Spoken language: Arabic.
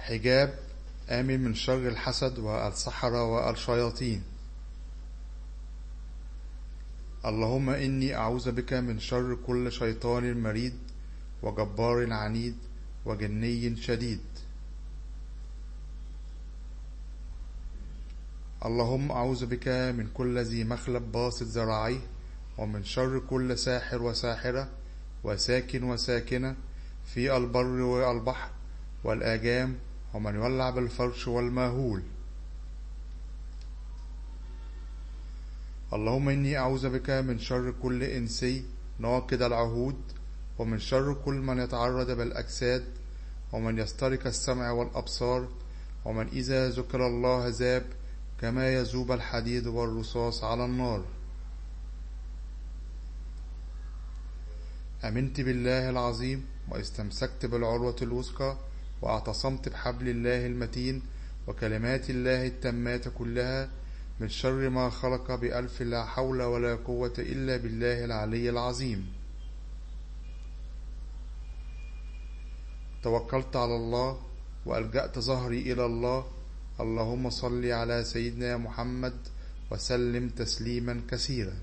حجاب آمن من شر الحسد والسحرة والشياطين. اللهم إني أعوذ بك من شر كل شيطان مريد وجبار عنيد وجني شديد. اللهم أعوذ بك من كل ذي مخلب باسط ذراعيه ومن شر كل ساحر وساحرة وساكن وساكنة في البر والبحر والآجام ومن يولع بالفرش والماهول. اللهم إني أعوذ بك من شر كل إنسي ناقض العهود ومن شر كل من يتعرض بالأجساد ومن يسترق السمع والأبصار ومن إذا ذكر الله ذاب كما يذوب الحديد والرصاص على النار. آمنت بالله العظيم واستمسكت بالعروة الوثقى واعتصمت بحبل الله المتين وكلمات الله التامات كلها من شر ما خلق بألف لا حول ولا قوة إلا بالله العلي العظيم. توكلت على الله وألجأت ظهري إلى الله. اللهم صل على سيدنا محمد وسلم تسليما كثيرا.